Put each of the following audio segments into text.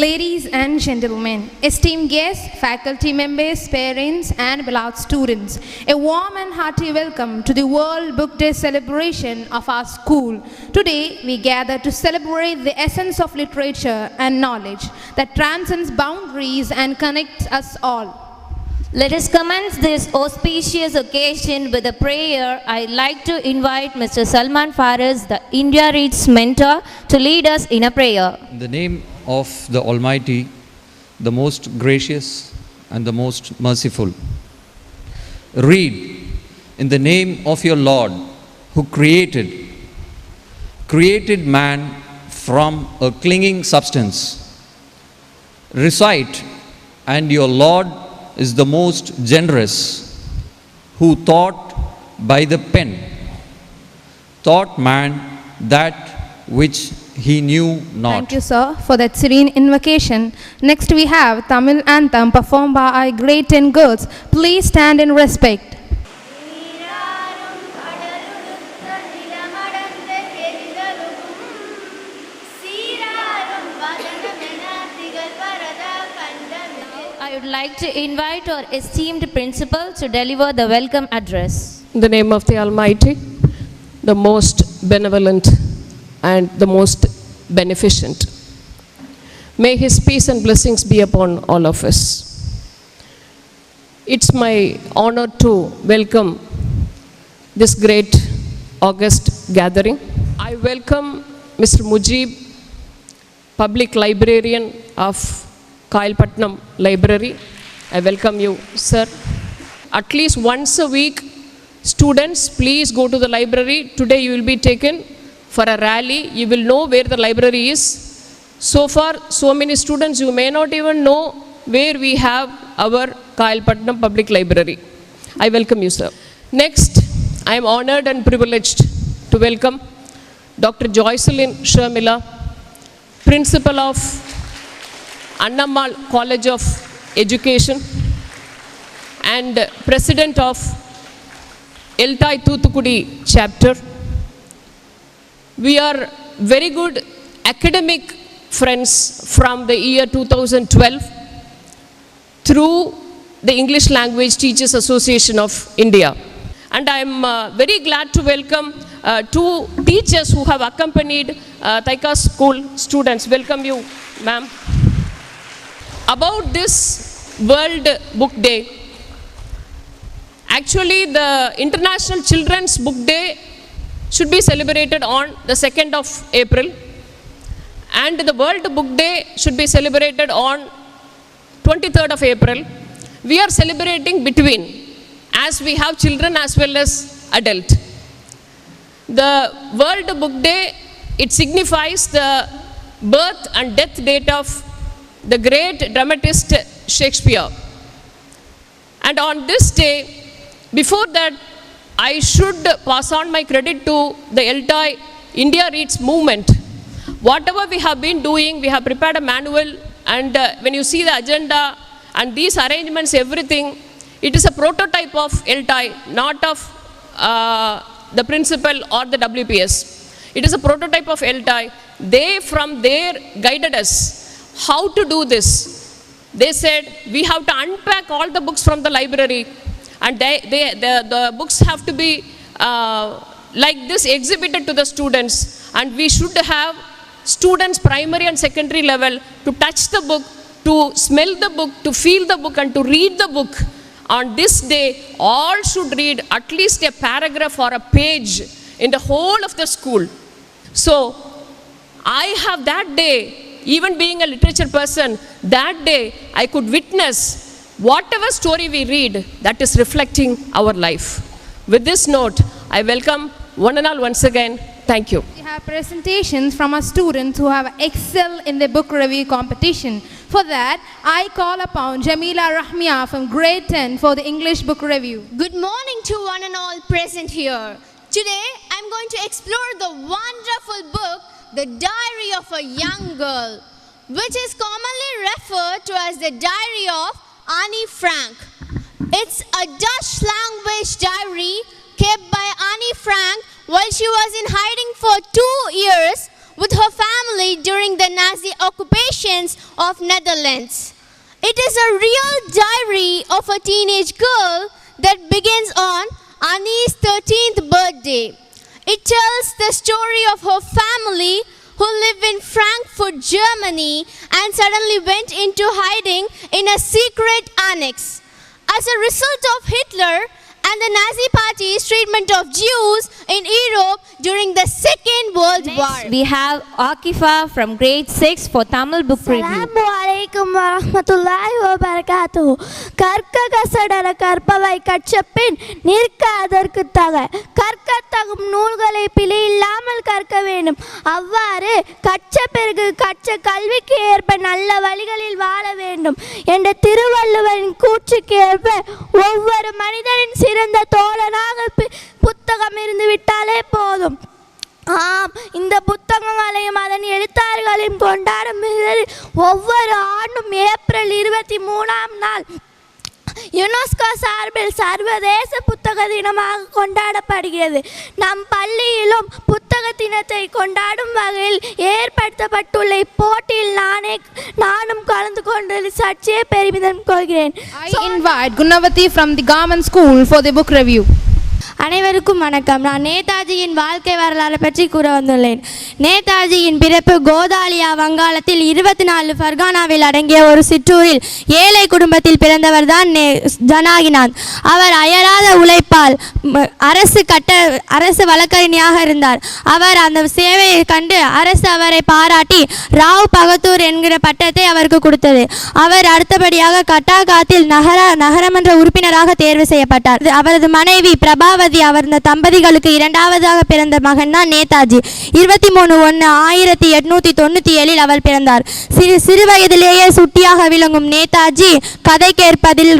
Ladies and gentlemen, esteemed guests, faculty members, parents, and beloved students, a warm and hearty welcome to the World Book Day celebration of our school. Today, we gather to celebrate the essence of literature and knowledge that transcends boundaries and connects us all. Let us commence this auspicious occasion with a prayer. I'd like to invite Mr. Salman Faraz, the India Reads mentor, to lead us in a prayer. In the name of the Almighty, the most gracious and the most merciful. Read in the name of your Lord, who created man from a clinging substance. Recite, and your Lord is the most generous, who taught by the pen, taught man that which he knew not. Thank you, sir, for that serene invocation. Next we have Tamil anthem performed by our grade 10 girls. Please stand in respect. I would like to invite our esteemed principal to deliver the welcome address. In the name of the Almighty, the most benevolent and the most beneficent. May His peace and blessings be upon all of us. It's my honor to welcome this great August gathering. I welcome Mr. Mujib, Public Librarian of Kailpatnam Library. I welcome you, sir. At least once a week, students, please go to the library. Today you will be taken for a rally. You will know where the library is. So far, so many students, you may not even know where we have our Kailpatnam Public Library. I welcome you, sir. Next, I am honored and privileged to welcome Dr. Joycelyn Sharmila, Principal of Annammal College of Education and President of Eltai Thoothukudi chapter. We are very good academic friends from the year 2012 through the English Language Teachers Association of India. And I am very glad to welcome two teachers who have accompanied Taika School students. Welcome you, ma'am. About this World Book Day, actually the International Children's Book Day should be celebrated on the 2nd of April and the World Book Day should be celebrated on 23rd of April. We are celebrating between, as we have children as well as adult. The World Book Day, it signifies the birth and death date of the great dramatist Shakespeare. And on this day, before that, I should pass on my credit to the Eltai India Reads movement. Whatever we have been doing, we have prepared a manual, and when you see the agenda and these arrangements, everything, it is a prototype of Eltai, not of the principal or the WPS. It is a prototype of Eltai. They from there guided us how to do this. They said we have to unpack all the books from the library, and the books have to be like this exhibited to the students, and we should have students primary and secondary level to touch the book, to smell the book, to feel the book, and to read the book. On this day, all should read at least a paragraph or a page in the whole of the school. So I have that day, even being a literature person, that day I could witness whatever story we read that is reflecting our life. With this note, I welcome one and all once again. Thank you. We have presentations from our students who have excelled in the book review competition. For that, I call upon Jamila Rahmia from grade 10 for the English book review. Good morning to one and all present here. Today, I'm going to explore the wonderful book, The Diary of a Young Girl, which is commonly referred to as the Diary of Annie Frank. It's a Dutch language diary kept by Annie Frank while she was in hiding for 2 years with her family during the Nazi occupations of Netherlands. It is a real diary of a teenage girl that begins on Annie's 13th birthday. It tells the story of her family who live in Frankfurt, Germany, and suddenly went into hiding in a secret annex. As a result of Hitler and the Nazi Party's treatment of Jews in Europe during the Second World War. We have Akifa from grade 6 for Tamil book review. Assalamualaikum warahmatullahi wabarakatuh. கற்க கசடர கற்பவை கற்றபின் நிற்க அதற்கு தக கற்கத்தகும் நூல்களை பிழை இல்லாமல் கற்க வேண்டும். அவ்வாறு கற்ற பிறகு கற்ற கல்விக்கு ஏற்ப நல்ல வழிகளில் வாழ வேண்டும் என்ற திருவள்ளுவரின் கூற்றுக்கு ஏற்ப ஒவ்வொரு மனிதனின் சிறந்த தோழனாக புத்தகம் இருந்து விட்டாலே போதும். ஆம், இந்த புத்தகங்களையும் அதன் எழுத்தாளர்களையும் கொண்டாடும் ஒவ்வொரு ஆண்டும் ஏப்ரல் 23ஆம் நாள் யுனெஸ்கோ சார்பில் சர்வதேச புத்தக தினமாக கொண்டாடப்படுகிறது. நம் பள்ளியிலும் புத்தக தினத்தை கொண்டாடும் வகையில் ஏற்படுத்தப்பட்டுள்ள இப்போட்டியில் நானும் கலந்து கொண்டதில் சற்றே பெருமிதம் கொள்கிறேன். I invite Gunavati from the Government School for the book review. அனைவருக்கும் வணக்கம். நான் நேதாஜியின் வாழ்க்கை வரலாறு பற்றி கூற வந்துள்ளேன். நேதாஜியின் பிறப்பு கோதாலியா வங்காளத்தில் 24 ஃபர்கானாவில் அடங்கிய ஒரு சிற்றூரில் ஏழை குடும்பத்தில் பிறந்தவர் தான் ஜனகிநாத். அவர் அயராத உழைப்பால் அரசு வழக்கறிஞராக இருந்தார். அவர் அந்த சேவையை கண்டு அரசு அவரை பாராட்டி ராவ் பகதூர் என்கிற பட்டத்தை அவருக்கு கொடுத்தது. அவர் அடுத்தபடியாக கட்டாகாத்தில் நகரமன்ற உறுப்பினராக தேர்வு செய்யப்பட்டார். அவரது மனைவி பிரபாவதி அவர் இந்த தம்பதிகளுக்கு இரண்டாவதாக பிறந்த மகன் தான் நேதாஜி. 23/1/1897 அவர் பிறந்தார். சிறு வயதிலேயே சுட்டியாக விளங்கும் நேதாஜி கதை கேட்பதில்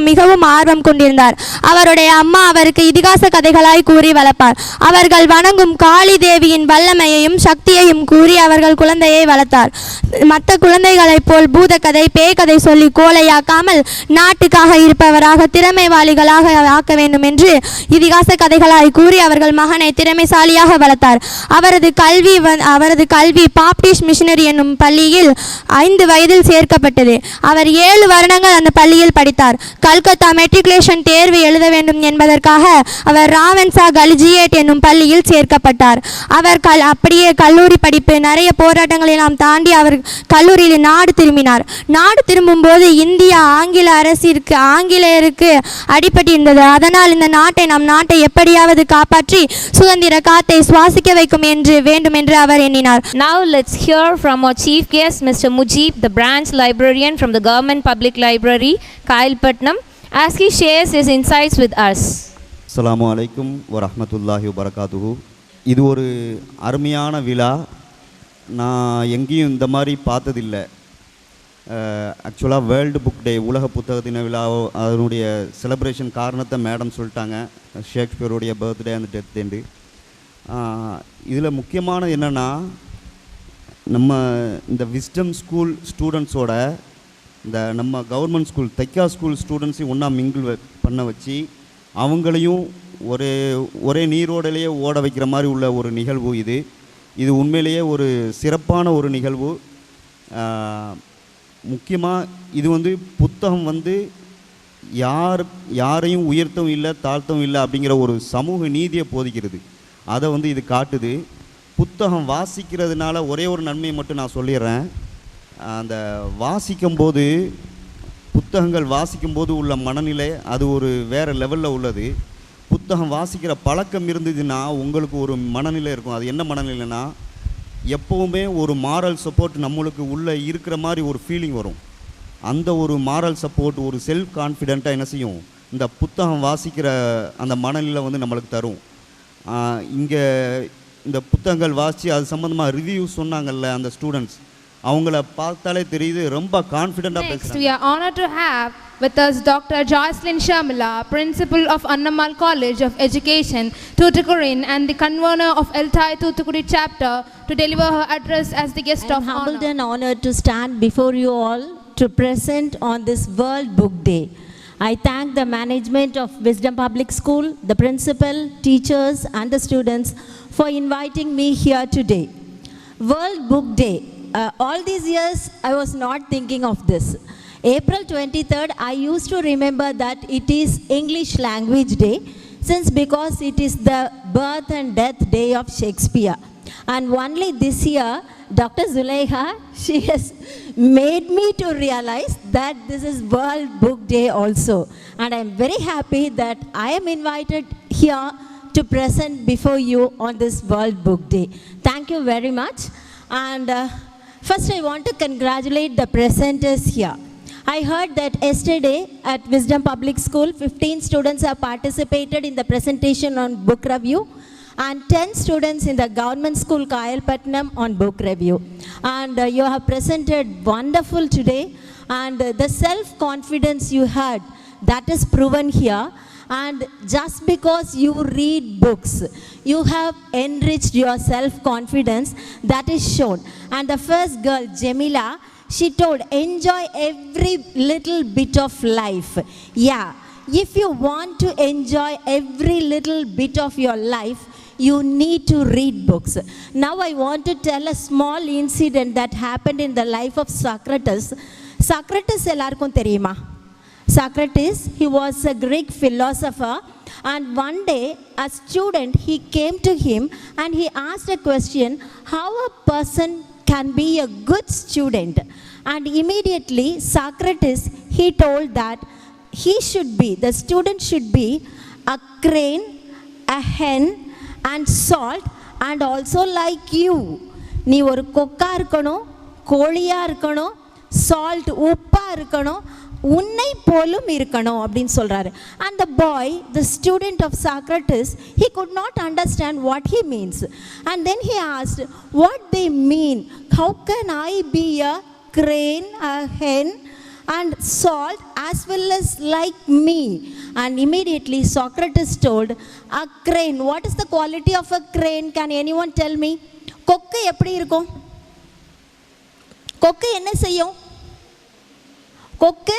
மிகவும் ஆர்வம் கொண்டிருந்தார். அவருடைய அம்மா அவருக்கு இதிகாச கதைகளாய் கூறி வளர்ப்பார். அவர்கள் வணங்கும் காளி தேவியின் வல்லமையையும் சக்தியையும் கூறி அவர்கள் குழந்தையை வளர்த்தார். மற்ற குழந்தைகளைப் போல் பூதக்கதை பேய்கதை சொல்லி கோலையாக்காமல் நாட்டுக்காக இருப்பவராக திறமைவாளிகளாக ஆக்க வேண்டும் என்று இதிகாச கதைகளாய் கூறி அவர்கள் மகனை திறமைசாலியாக வளர்த்தார். அவரது கல்வி பாப்டிஸ்ட் மிஷனரி என்னும் பள்ளியில் 5 வயதில் சேர்க்கப்பட்டது. அவர் 7 வருடங்கள் அந்த பள்ளியில் படித்தார். கல்கத்தா மெட்ரிகுலேஷன் தேர்வு எழுத வேண்டும் என்பதற்காக அவர் ராவன்சா கலிஜியேட் என்னும் பள்ளியில் சேர்க்கப்பட்டார். அவர் அப்படியே கல்லூரி படிப்பு நிறைய போராட்டங்களை நாம் தாண்டி அவர் கல்லூரியில் நாடு திரும்பினார். நாடு திரும்பும் போது இந்தியா ஆங்கிலேயருக்கு அடிபட்டிருந்தது. அதனால் இந்த நம் நாட்டை எப்படியாவது காப்பாற்றி சுதந்திர காத்தை சுவாசிக்க வைக்கும் என்று வேண்டும் என்று அவர் எண்ணினார். Now let's hear from our chief guest Mr. Mujib, the branch librarian from the Government Public Library, Kailpatnam, as he shares his insights with us. Assalamu alaikum wa rahmatullahi wa barakatuhu. இது ஒரு அருமையான விழா. நான் எங்கேயும் இந்த மாதிரி பார்த்ததில்லை. ஆக்சுவலாக வேர்ல்டு புக் டே உலக புத்தக தின விழா அதனுடைய செலிப்ரேஷன் காரணத்தை மேடம் சொல்லிட்டாங்க. ஷேக்ஸ்பியருடைய பர்த்டே அந்த டெத்து. இதில் முக்கியமானது என்னென்னா நம்ம இந்த விஸ்டம் ஸ்கூல் ஸ்டூடெண்ட்ஸோட இந்த நம்ம கவர்மெண்ட் ஸ்கூல் தைக்கா ஸ்கூல் ஸ்டூடெண்ட்ஸையும் ஒன்றா மிங்கிள் பண்ண வச்சு அவங்களையும் ஒரே நீரோடையிலேயே ஓட வைக்கிற மாதிரி உள்ள ஒரு நிகழ்வு இது உண்மையிலேயே ஒரு சிறப்பான ஒரு நிகழ்வு. முக்கியமாக இது புத்தகம் யாரையும் உயர்த்தவும் இல்லை தாழ்த்தவும் இல்லை அப்படிங்கிற ஒரு சமூக நீதியை போதிக்கிறது. அதை இது காட்டுது. புத்தகம் வாசிக்கிறதுனால ஒரே ஒரு நன்மையை மட்டும் நான் சொல்லிடுறேன். அந்த வாசிக்கும்போது புத்தகங்கள் வாசிக்கும்போது உள்ள மனநிலை அது ஒரு வேறு லெவலில் உள்ளது. புத்தகம் வாசிக்கிற பழக்கம் இருந்ததுன்னா உங்களுக்கு ஒரு மனநிலை இருக்கும். அது என்ன மனநிலைன்னா எப்போவுமே ஒரு மாரல் சப்போர்ட் நம்மளுக்கு உள்ளே இருக்கிற மாதிரி ஒரு ஃபீலிங் வரும். அந்த ஒரு மாரல் சப்போர்ட் ஒரு செல்ஃப் கான்ஃபிடென்ட்டாக என்ன செய்யும் இந்த புத்தகம் வாசிக்கிற அந்த மனநிலை நம்மளுக்கு தரும். இங்கே இந்த புத்தகங்கள் வாசித்து அது சம்மந்தமாக ரிவ்யூ சொன்னாங்கல்ல அந்த ஸ்டூடெண்ட்ஸ் அவங்கள பார்த்தாலே தெரியுது ரொம்ப கான்ஃபிடென்ட்டாக பேசுகிறாங்க. We are honored to have with us Dr. Joycelyn Sharmila, Principal of Annamal College of Education, Tuticorin, and the convener of Eltai Thoothukudi chapter to deliver her address as the guest of honor. I am humbled and honored to stand before you all to present on this World Book Day. I thank the management of Wisdom Public School, the principal, teachers and the students for inviting me here today. World Book Day. All these years, I was not thinking of this. April 23rd, I used to remember that it is English Language Day, since because it is the birth and death day of Shakespeare. And only this year, Dr. Zulekha, she has made me to realize that this is World Book Day also. And I am very happy that I am invited here to present before you on this World Book Day. Thank you very much. And first I want to congratulate the presenters here. I heard that yesterday at Wisdom Public School, 15 students have participated in the presentation on book review and 10 students in the government school Kayalpatnam on book review. And you have presented wonderful today, and the self-confidence you had, that is proven here. And just because you read books, you have enriched your self-confidence, that is shown. And the first girl, Jamila, she told, enjoy every little bit of life. Yeah, if you want to enjoy every little bit of your life, you need to read books. Now I want to tell a small incident that happened in the life of Socrates. Socrates ellarkum theriyuma? Socrates, he was a Greek philosopher, and one day a student, he came to him and he asked a question, how a person can be a good student? And immediately Socrates, he told that the student should be a crane, a hen, and salt, and also like you. நீ ஒரு கொக்கா இருக்கணும், கோழியா இருக்கணும், salt உப்பா இருக்கணும், உன்னை போலும் இருக்கணும் அப்படின்னு சொல்றாரு. And the boy, the student of Socrates, he could not understand what he means. And then he asked, what they mean? How can I be a crane, a hen, and salt as well as like me? And immediately Socrates told, a crane, what is the quality of a crane? Can anyone tell me? கொக்கு எப்படி இருக்கும்? கொக்கு என்ன செய்யும்? கொக்கு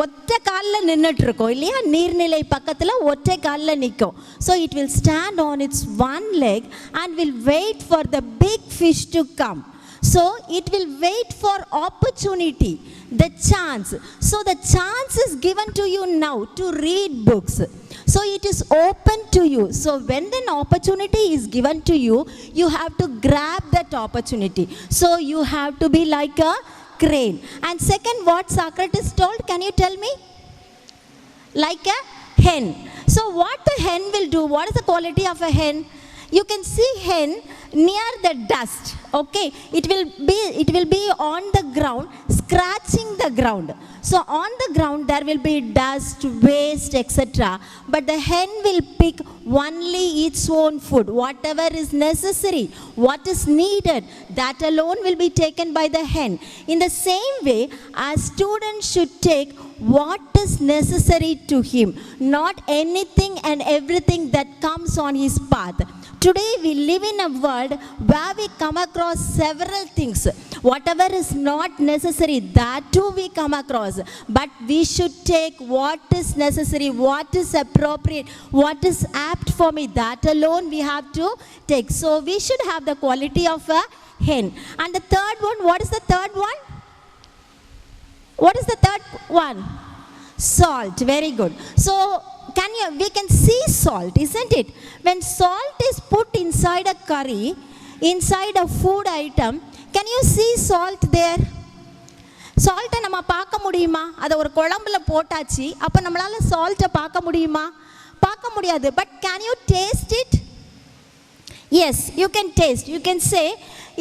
ஒற்றை காலில் நின்றுட்டு இருக்கும் இல்லையா? நீர்நிலை பக்கத்தில் ஒற்றை காலில் நிற்கும். So it will stand on its one leg and will wait for the big fish to come. So it will wait for opportunity, the chance. So the chance is given to you now to read books. So it is open to you. So when an opportunity is given to you, you have to grab that opportunity. So you have to be like a crane. And second, what Socrates told, can you tell me? Like a hen. So what the hen will do? What is the quality of a hen? You can see hen near the dust. Okay, it will be on the ground, scratching the ground. So on the ground there will be dust, waste, etc. But the hen will pick only its own food, whatever is necessary, what is needed, that alone will be taken by the hen. In the same way, a student should take what is necessary to him, not anything and everything that comes on his path. Today we live in a world where we come across several things. Whatever is not necessary, that too we come across. But we should take what is necessary, what is appropriate, what is apt for me. That alone we have to take. So we should have the quality of a hen. And the third one, what is the third one? What is the third one? Salt. Very good. So we can see salt, isn't it? When salt is put inside a curry, inside a food item, can you see salt there? சால்ட்டை நம்ம பார்க்க முடியுமா? அதை ஒரு குழம்புல போட்டாச்சு, அப்போ நம்மளால சால்ட்டை பார்க்க முடியுமா? பார்க்க முடியாது. But can you taste it? Yes, you can taste. You can say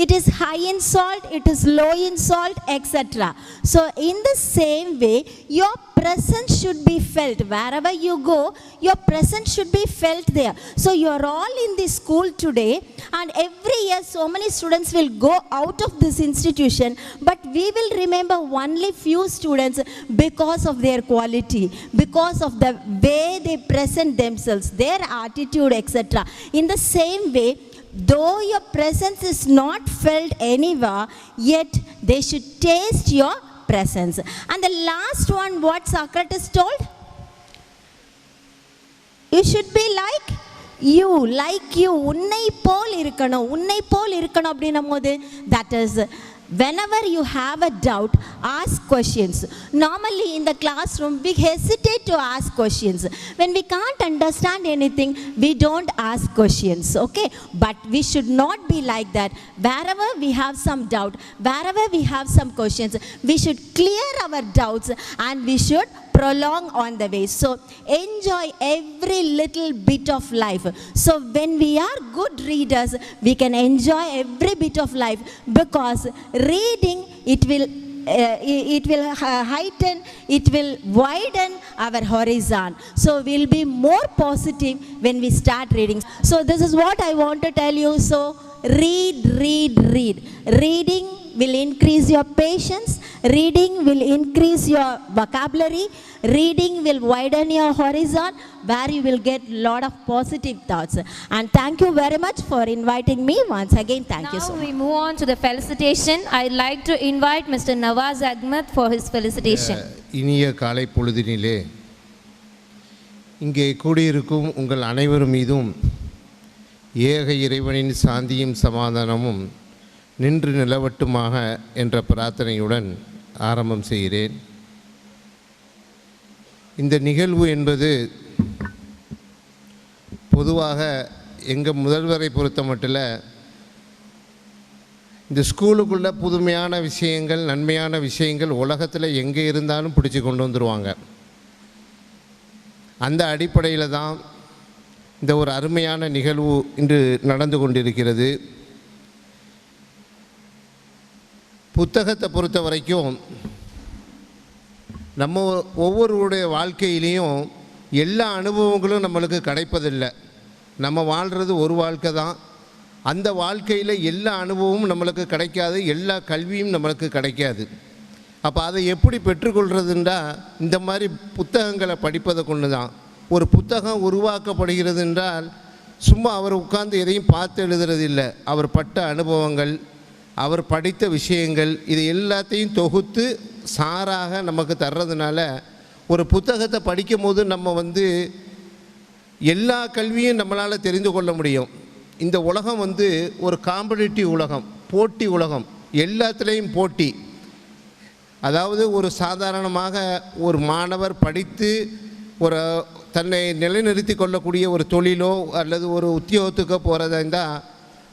it is high in salt, it is low in salt, etc. So in the same way, your presence should be felt. Wherever you go, your presence should be felt there. So you are all in this school today, and every year so many students will go out of this institution, but we will remember only few students because of their quality, because of the way they present themselves, their attitude, etc. In the same way, though your presence is not felt anywhere, yet they should taste your presence. And the last one, what Socrates told? You should be like you like you, உன்னை போல் இருக்கணும் அப்படின்னும் போது that is whenever you have a doubt, ask questions. Normally in the classroom we hesitate to ask questions. When we can't understand anything, we don't ask questions, okay? But we should not be like that. Wherever we have some doubt, wherever we have some questions, we should clear our doubts and we should prolong on the way. So enjoy every little bit of life. So when we are good readers, we can enjoy every bit of life, because reading, it will heighten, it will widen our horizon. So we'll be more positive when we start reading. So this is what I want to tell you. So read. Reading will increase your patience. Reading will increase your vocabulary. Reading will widen your horizon, where you will get lot of positive thoughts. And thank you very much for inviting me once again. Thank you so Now much. we move on to the felicitation. I'd like to invite Mr. Nawaz Ahmed for his felicitation. இனிய காலை பொழுதினிலே இங்கே கூடியிருக்கும் உங்கள் அனைவரும் மீதும் ஏக இறைவனின் சாந்தியும் சமாதானமும் நின்று நிலவட்டுமாக என்ற பிரார்த்தனையுடன் ஆரம்பம் செய்கிறேன். இந்த நிகழ்வு என்பது பொதுவாக எங்கள் முதல்வரை பொறுத்த மட்டில் இந்த ஸ்கூலுக்குள்ளே புதுமையான விஷயங்கள், நன்மையான விஷயங்கள் உலகத்தில் எங்கே இருந்தாலும் பிடிச்சி கொண்டு வந்துடுவாங்க. அந்த அடிப்படையில் தான் இந்த ஒரு அருமையான நிகழ்வு இன்று நடந்து கொண்டிருக்கிறது. புத்தகத்தை பொறுத்த வரைக்கும் நம்ம ஒவ்வொருவருடைய வாழ்க்கையிலையும் எல்லா அனுபவங்களும் நம்மளுக்கு கிடைப்பதில்லை. நம்ம வாழ்கிறது ஒரு வாழ்க்கை தான். அந்த வாழ்க்கையில் எல்லா அனுபவமும் நம்மளுக்கு கிடைக்காது, எல்லா கல்வியும் நம்மளுக்கு கிடைக்காது. அப்போ அதை எப்படி பெற்றுக்கொள்கிறதுன்றா இந்த மாதிரி புத்தகங்களை படிப்பதை கொண்டு தான். ஒரு புத்தகம் உருவாக்கப்படுகிறது என்றால் சும்மா அவர் உட்கார்ந்து எதையும் பார்த்து எழுதுறதில்லை. அவர் பட்ட அனுபவங்கள், அவர் படித்த விஷயங்கள், இது எல்லாத்தையும் தொகுத்து சாராக நமக்கு தர்றதுனால ஒரு புத்தகத்தை படிக்கும் போது நம்ம எல்லா கல்வியும் நம்மளால் தெரிந்து கொள்ள முடியும். இந்த உலகம் ஒரு காம்படிட்டிவ் உலகம், போட்டி உலகம், எல்லாத்துலேயும் போட்டி. அதாவது ஒரு சாதாரணமாக ஒரு மாணவர் படித்து ஒரு தன்னை நிலைநிறுத்தி கொள்ளக்கூடிய ஒரு தொழிலோ அல்லது ஒரு உத்தியோகத்துக்கோ போகிறதா இருந்தால்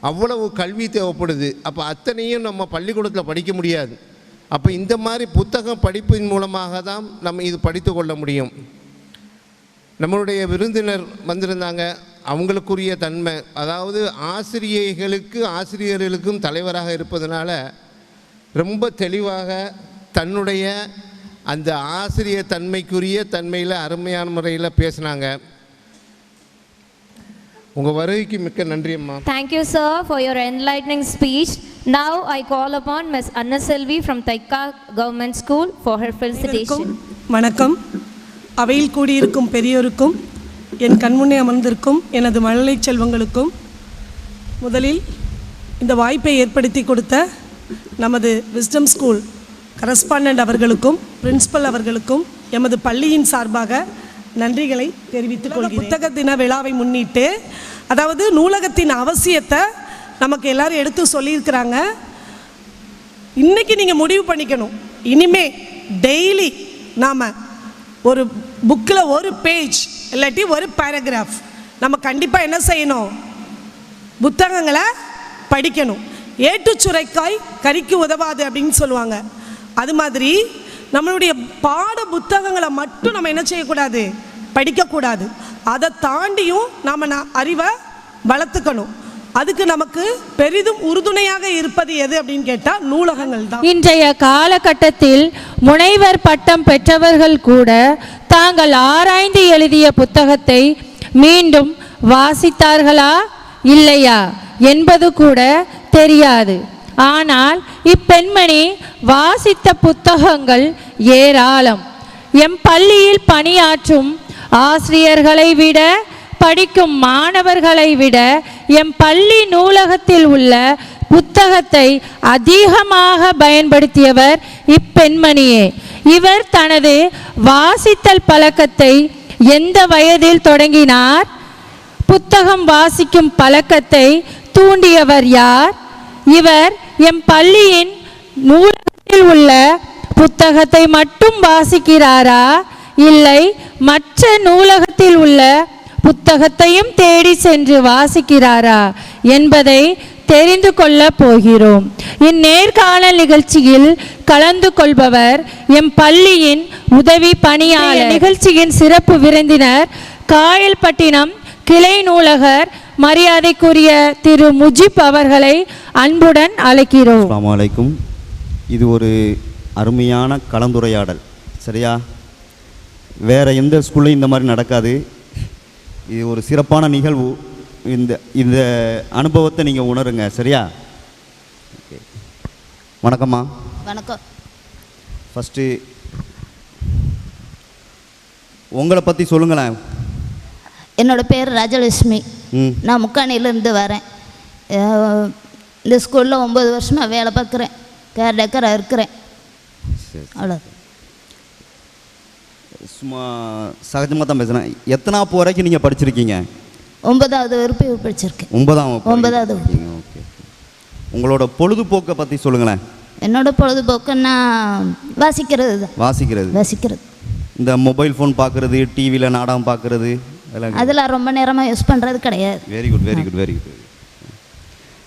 அவ்வளவு கல்வி தேவைப்படுது. அப்போ அத்தனையும் நம்ம பள்ளிக்கூடத்தில் படிக்க முடியாது. அப்போ இந்த மாதிரி புத்தகம் படிப்பின் மூலமாக தான் நம்ம இது படித்து கொள்ள முடியும். நம்மளுடைய விருந்தினர் வந்திருந்தாங்க, அவங்களுக்குரிய தன்மை, அதாவது ஆசிரியர்களுக்கும் தலைவராக இருப்பதனால ரொம்ப தெளிவாக தன்னுடைய அந்த ஆசிரியர் தன்மைக்குரிய தன்மையில் அருமையான முறையில் பேசினாங்க. உங்கள் வருகைக்கு மிக்க நன்றி அம்மா. Thank you sir for your enlightening speech. Now I call upon Ms. Anna Selvi from Taika Government School for her felicitation. வணக்கம். அவையில் கூடியிருக்கும் பெரியோருக்கும் என் கண்முன்னே அமர்ந்திருக்கும் எனது மழலை செல்வங்களுக்கும் முதலில் இந்த வாய்ப்பை ஏற்படுத்தி கொடுத்த நமது விஸ்டம் ஸ்கூல் கரஸ்பாண்டன்ட் அவர்களுக்கும் பிரின்சிபல் அவர்களுக்கும் எமது பள்ளியின் சார்பாக நன்றிகளை தெரிவித்துக் கொள்கிறேன். புத்தக தின விழாவை முன்னிட்டு, அதாவது நூலகத்தின் அவசியத்தை நமக்கு எல்லாரும் எடுத்து சொல்லியிருக்கிறாங்க. இன்றைக்கி நீங்கள் முடிவு பண்ணிக்கணும், இனிமே டெய்லி நாம் ஒரு புக்கில் ஒரு பேஜ் இல்லாட்டி ஒரு பேராகிராஃப் நம்ம கண்டிப்பாக என்ன செய்யணும், புத்தகங்களை படிக்கணும். ஏட்டு சுரைக்காய் கறிக்கு உதவாது அப்படின்னு சொல்லுவாங்க. அது மாதிரி நம்மளுடைய பாட புத்தகங்களை மட்டும் நம்ம என்ன செய்யக்கூடாது, படிக்கக்கூடாது. அதை தாண்டியும் நாம் அறிவை வளர்த்துக்கணும். அதுக்கு நமக்கு பெரிதும் உறுதுணையாக இருப்பது எது அப்படின்னு கேட்டால் நூலகங்கள் தான். இன்றைய காலகட்டத்தில் முனைவர் பட்டம் பெற்றவர்கள் கூட தாங்கள் ஆராய்ந்து எழுதிய புத்தகத்தை மீண்டும் வாசித்தார்களா இல்லையா என்பது கூட தெரியாது. ஆனால் இப்பெண்மணி வாசித்த புத்தகங்கள் ஏராளம். எம் பள்ளியில் பணியாற்றும் ஆசிரியர்களை விட, படிக்கும் மாணவர்களை விட எம் பள்ளி நூலகத்தில் உள்ள புத்தகத்தை அதிகமாக பயன்படுத்தியவர் இப்பெண்மணியே. இவர் தனது வாசித்தல் பழக்கத்தை எந்த வயதில் தொடங்கினார்? புத்தகம் வாசிக்கும் பழக்கத்தை தூண்டியவர் யார்? இவர் எம் பள்ளியின் நூலகத்தில் உள்ள புத்தகத்தை மட்டும் வாசிக்கிறாரா, இல்லை மற்ற நூலகத்தில் உள்ள புத்தகத்தையும் தேடி சென்று வாசிக்கிறாரா என்பதை தெரிந்து கொள்ள போகிறோம். இந்நேர்காணல் நிகழ்ச்சியில் கலந்து கொள்பவர் எம் பள்ளியின் உதவி பணியாளர். நிகழ்ச்சியின் சிறப்பு விருந்தினர் காயல்பட்டினம் கிளை நூலகர் மரியாதைக்குரிய திரு முஜிப் அவர்களை அன்புடன் அழைக்கிறோம். அஸ்ஸலாமு அலைக்கும். இது ஒரு அருமையான கலந்துரையாடல், சரியா? வேறு எந்த ஸ்கூல்லையும் இந்த மாதிரி நடக்காது. இது ஒரு சிறப்பான நிகழ்வு. இந்த அனுபவத்தை நீங்கள் உணருங்க, சரியா? ஓகே, வணக்கம்மா. வணக்கம். ஃபஸ்ட்டு உங்களை பற்றி சொல்லுங்களேன். என்னோட பேர் ராஜலட்சுமி. நான் முக்காணியிலேருந்து வரேன். இந்த ஸ்கூலில் 9 வருஷமாக வேலை பார்க்குறேன். கேர் டேக்கராக இருக்கிறேன். அவ்வளோ. சும்மா சகஜமாக தான் பேசுகிறேன். எத்தனாவது வரைக்கும் நீங்கள் படிச்சிருக்கீங்க? 9வது வகுப்பு படிச்சிருக்கேன். 9வது. ஓகே. உங்களோட பொழுதுபோக்கை பற்றி சொல்லுங்களேன். என்னோட பொழுதுபோக்குன்னா வாசிக்கிறது தான். வாசிக்கிறது. இந்த மொபைல் ஃபோன் பார்க்குறது, டிவியில் நாடகம் பார்க்குறது அதெல்லாம் ரொம்ப நேரமாக யூஸ் பண்ணுறது கிடையாது. Very good.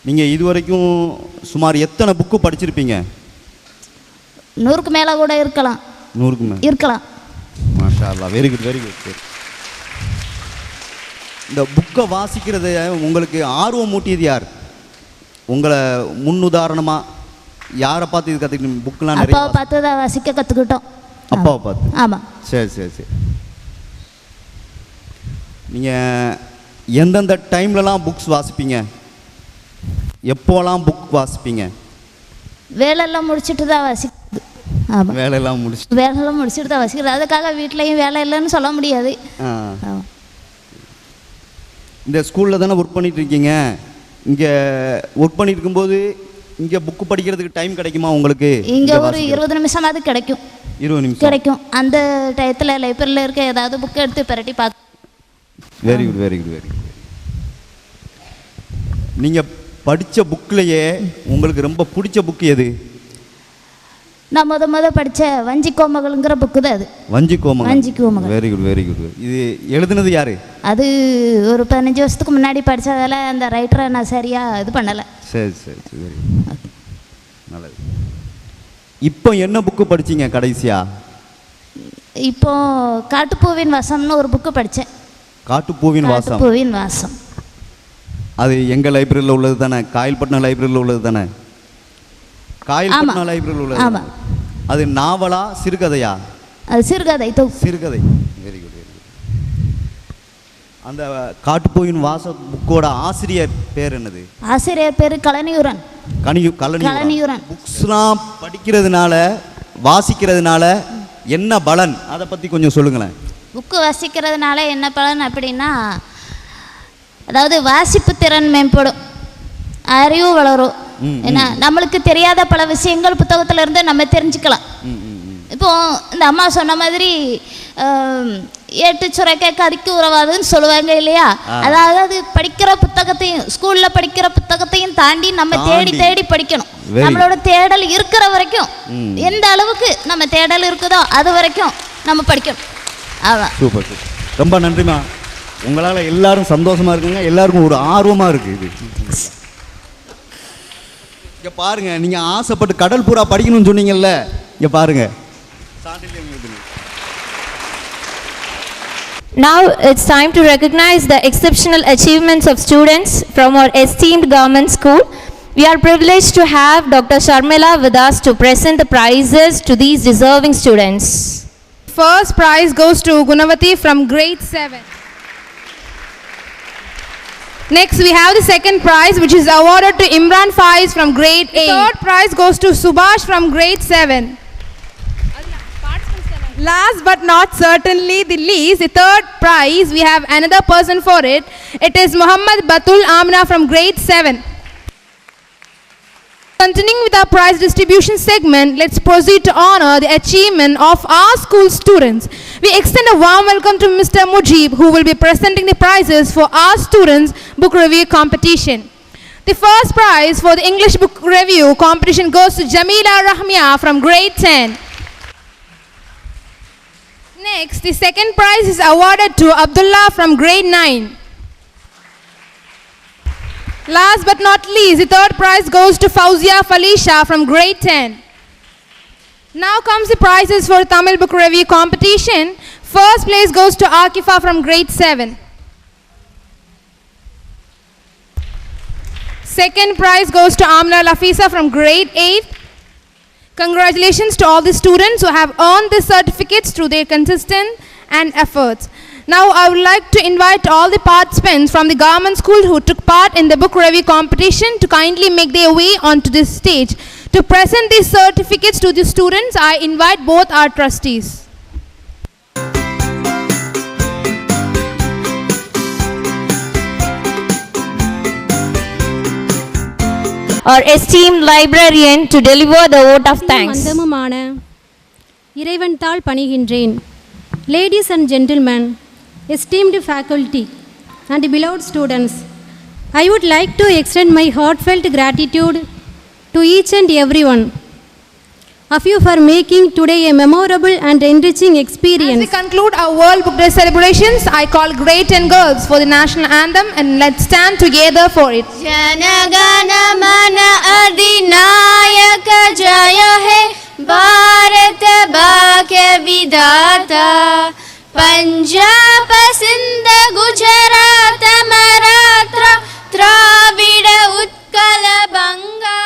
நீங்கள் இது வரைக்கும் சுமார் எத்தனை புக்கு படிச்சிருப்பீங்க? 100க்கு மேலே கூட இருக்கலாம். 100க்கு மேலே இருக்கலாம். மாஷா அல்லாஹ். Very good. இந்த புக்கை வாசிக்கிறத உங்களுக்கு ஆர்வம் மூட்டியது யார்? உங்களை முன்னுதாரணமாக யாரை பார்த்து இது கற்றுக்கிட்டு? புக்கெலாம் நிறைய அப்பாவை பார்த்து தான் வாசிக்க கற்றுக்கிட்டோம். அப்பாவை பார்த்து? ஆமாம். சரி. நீங்கள் எந்தெந்த டைம்லலாம் புக்ஸ் வாசிப்பீங்க? எப்போலாம் புக் வாசிப்பீங்க? வேலையெல்லாம் முடிச்சுட்டு தான் வாசிக்கிறது. ஆமாம், வேலையெல்லாம் முடிச்சுட்டு தான் வாசிக்கிறது. அதுக்காக வீட்லேயும் வேலை இல்லைன்னு சொல்ல முடியாது. இந்த ஸ்கூலில் தானே ஒர்க் பண்ணிட்டு இருக்கீங்க. இங்கே ஒர்க் பண்ணிட்டு இருக்கும்போது இங்கே புக்கு படிக்கிறதுக்கு டைம் கிடைக்குமா உங்களுக்கு? இங்கே ஒரு 20 நிமிஷமாவது கிடைக்கும். 20 நிமிஷம் கிடைக்கும். அந்த டயத்தில் லைப்ரரியில் இருக்க ஏதாவது புக்கு எடுத்து பரட்டி பார்க்க. Very good. நீங்கள் படித்த புக்லேயே உங்களுக்கு ரொம்ப பிடிச்ச புக்கு எது? நான் முத படித்த வஞ்சி கோமகள்ங்கிற புக்கு தான் அது. வஞ்சி கோமகள். Very good. இது எழுதுனது யாரு? அது ஒரு 15 வருஷத்துக்கு முன்னாடி படித்ததால் அந்த ரைட்டரை நான் சரியாக இது பண்ணலை. சரி. நல்லது. இப்போ என்ன புக்கு படிச்சீங்க கடைசியா? இப்போ காட்டுப்பூவின் வாசம்னு ஒரு புக்கு படித்தேன். காட்டுப்பூவின் வாசம். அது எங்கள் லைப்ரரியில் உள்ளது தானே? காயல்பட்டினம் லைப்ரரியில் உள்ளது தானே? காயல்பட்டினம் லைப்ரரியில் உள்ளது. ஆமாம். அது நாவலா சிறுகதையா? அது சிறுகதை. Very good. அந்த காட்டுப்பூவின் வாசம் புக்கோட ஆசிரியர் பேர் என்னது? ஆசிரியர் பேர் கலனியூரன். புக்ஸ்லாம் படிக்கிறதுனால வாசிக்கிறதுனால என்ன பலன், அதை பற்றி கொஞ்சம் சொல்லுங்களேன். புக்கு வாசிக்கிறதுனால என்ன பலன் அப்படின்னா, அதாவது வாசிப்பு திறன் மேம்படும், அறிவு வளரும். ஏன்னா நம்மளுக்கு தெரியாத பல விஷயங்கள் புத்தகத்துல இருந்து நம்ம தெரிஞ்சுக்கலாம். இப்போ இந்த அம்மா சொன்ன மாதிரி ஏட்டு சுரைக்க கறிக்கு உறவாதுன்னு சொல்லுவாங்க இல்லையா? அதாவது படிக்கிற புத்தகத்தையும் ஸ்கூல்ல படிக்கிற புத்தகத்தையும் தாண்டி நம்ம தேடி படிக்கணும். நம்மளோட தேடல் இருக்கிற வரைக்கும், எந்த அளவுக்கு நம்ம தேடல் இருக்குதோ அது வரைக்கும் நம்ம படிக்கணும். அதான். சூப்பர். ரொம்ப நன்றிமா. உங்களால் எல்லாரும் சந்தோஷமா இருக்குங்க. எல்லாருக்கும் ஒரு ஆர்வமாக இருக்கு. இது இங்கே பாருங்க, நீங்கள் ஆசைப்பட்டு கடல் புறா படிக்கணும்னு சொன்னீங்கல்ல, இங்கே பாருங்க. Now it's time to recognize the exceptional achievements of students from our esteemed government school. We are privileged to have Dr. Sharmila with us to present the prizes to these deserving students. First prize goes to Gunavati from grade 7. Next we have the second prize, which is awarded to Imran Faiz from grade 8. Third prize goes to Subhash from grade 7. Last but not certainly the least, the third prize, we have another person for it. It is Muhammad Batul Amna from grade 7. Continuing with our prize distribution segment, let's proceed to honor the achievement of our school students. We extend a warm welcome to Mr. Mujib, who will be presenting the prizes for our students' book review competition. The first prize for the English book review competition goes to Jamila Rahmia from grade 10. Next, the second prize is awarded to Abdullah from grade 9. Last but not least, the third prize goes to Fauzia Felicia from grade 10. Now comes the prizes for Tamil book review competition. First place goes to Akifa from grade 7. Second prize goes to Amna Lafisa from grade 8. Congratulations to all the students who have earned the certificates through their consistent and efforts. Now I would like to invite all the participants from the government school who took part in the book review competition to kindly make their way onto this stage. To present these certificates to the students, I invite both our trustees. Our esteemed librarian to deliver the vote of thanks. மந்தமுமான இறைவன் தாள் பணிகின்றேன். Ladies and gentlemen, esteemed faculty and beloved students, I would like to extend my heartfelt gratitude to each and every one of you for making today a memorable and enriching experience. As we conclude our World Book Day celebrations, I call grade 10 girls for the national anthem, and let's stand together for it. Jana Gana Mana Adinayaka Jaya Hai Bharat Bhagya Vidata Punjab Sindh Gujarat Maratha Dravida Utkala Banga.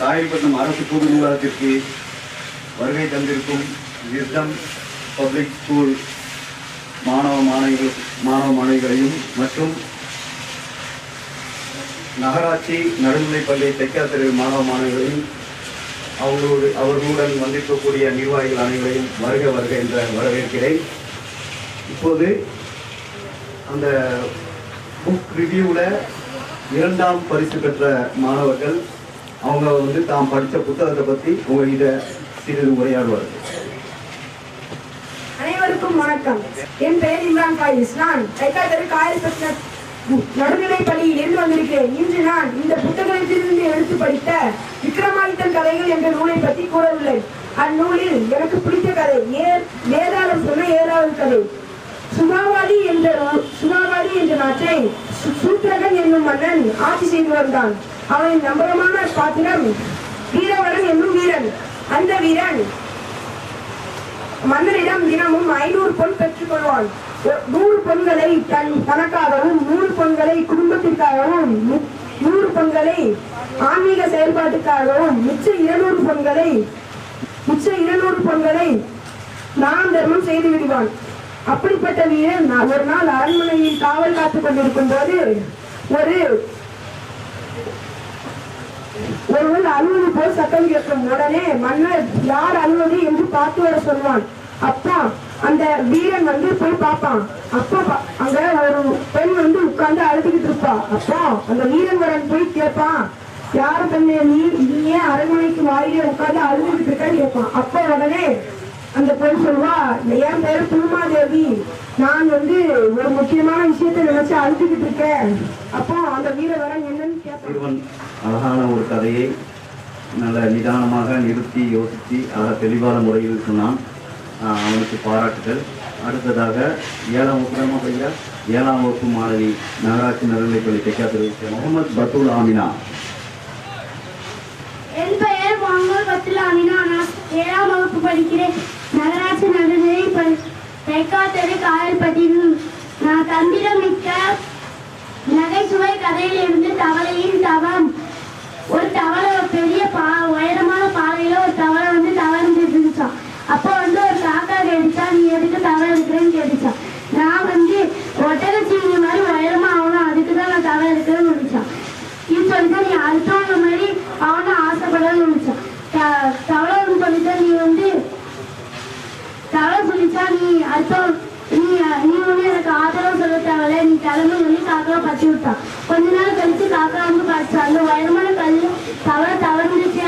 Kayalpattinam அரசு பொது நூலகத்திற்கு வருகை தந்திருக்கும் wisdom public school மாணவ மாணவிகளையும் மற்றும் நகராட்சி நடுநிலைப்பள்ளி தெற்காத்திரு மாணவ மாணவிகளையும் அவர்களுடன் வந்திருக்கக்கூடிய நிர்வாகிகள் அனைவரையும் வருக வருக என்ற வரவேற்கிறேன். இப்போது அந்த புக் ரிவ்யூவில் 2ஆம் பரிசு பெற்ற மாணவர்கள் அவங்க தாம் படித்த புத்தகத்தை பற்றி உங்ககிட்ட சிறிது உரையாடுவார்கள். அனைவருக்கும் வணக்கம். என் பெயர் இம்ரான் ஃபாயிஸ். நான் தெற்காத்திரு காயல்பட்டின நடுநிலை பள்ளியில் இருந்து வந்திருக்கிறேன். இன்று நான் இந்த புத்தகத்திலிருந்து எடுத்து படித்த விக்ரமாதித்தன் கதைகள் என்ற நூலை பற்றி கூற உள்ளேன். அந்நூலில் எனக்கு பிடித்த கதை வேதாளம் சொன்ன 7வது கதை. சுகாவாதி என்ற நாட்டை சூத்திரகன் என்னும் மன்னன் ஆட்சி செய்து வந்தான். அவனின் நம்பகமான பாத்திரம் வீரவரன் என்னும் வீரன். அந்த வீரன் மன்னரிடம் தினமும் 500 பொன் பெற்றுக் கொள்வான். 100 பொன்களை தனக்காகவும் 100 பொன்களை குடும்பத்திற்காகவும் 100 பொன்களை ஆன்மீக செயல்பாட்டுக்காகவும் மிச்ச 200 பொன்களை நான் தர்மம் செய்து விடுவான். அப்படிப்பட்ட வீரன் ஒரு நாள் அரண்மனையில் காவல் காத்துக் கொண்டிருக்கும் போது ஒருவர் அழுவது போல் சத்தம் கேட்கும். உடனே மன்னர் யார் அழுவது என்று பார்த்து வர சொல்வான். அப்பா அந்த வீரன் போய் பார்ப்பான். அப்பா அங்க ஒரு பெண் உட்கார்ந்து அழுதுகிட்டு இருப்பா. அப்பா அந்த வீரன் போய் கேட்பான், யாரு பெண்ணே நீ ஏன் அரண்மனைக்கு வாயிலே உட்கார்ந்து அழுதுகிட்டு இருக்கான்னு கேட்பான். அப்பா உடனே அந்த பெண் சொல்வா, என் பேரு பூமாதேவி, நான் ஒரு முக்கியமான விஷயத்தை நினைச்சு அழுதுகிட்டு இருக்கேன். அப்போ அந்த வீரவரன் என்னன்னு கேட்பான். அழகான ஒரு கதையை நல்ல நிதானமாக நிறுத்தி யோசித்து தெளிவான முறையில் சொன்னான். அவனுக்கு பாராட்டுகள். அடுத்ததாக 7ஆம் வகுப்பு மாணவி நகராட்சி நடுநிலைப்பள்ளி தெற்காத்திரு முகமது பத்துல் ஆமினா. என் பெயர் முகமது பத்துல் ஆமினா. நான் 7ஆம் வகுப்பு படிக்கிறேன். நகராட்சி நடுநிலை தெற்காத்திரு காயல்பட்டியில். நான் தந்திரமிக்க நகைச்சுவை கதையிலிருந்து தவளையின் தவம். ஒரு தவளை பெரிய உயரமான பாறையில ஒரு தவளை தவழ்ந்து இருந்துச்சான். அப்போ ஒரு காக்கா கேட்டுச்சா, நீ எதுக்கு தவளை இருக்கிறேன்னு கேட்டுச்சான். நான் ஒட்டகச்சீனி மாதிரி உயரமா ஆகணும், அதுக்குதான் நான் தவளை இருக்கிறேன்னு நினைச்சான். இது சொல்லிட்டு நீ அடுத்தவங்க மாதிரி அவனும் ஆசைப்படன்னு நினைச்சான். தவளை சொல்லிட்டா தவளை சொல்லிச்சா, நீ அடுத்தவங்க நீ எனக்கு ஆதரவு சொல்ல தேவையில்ல, நீ கிளம்பு சொல்லி காக்காவை பற்றி விட்டான். கொஞ்ச நாள் கழிச்சு காக்கா படிச்சா. அந்த உயரமான கல் தவறுந்துச்சு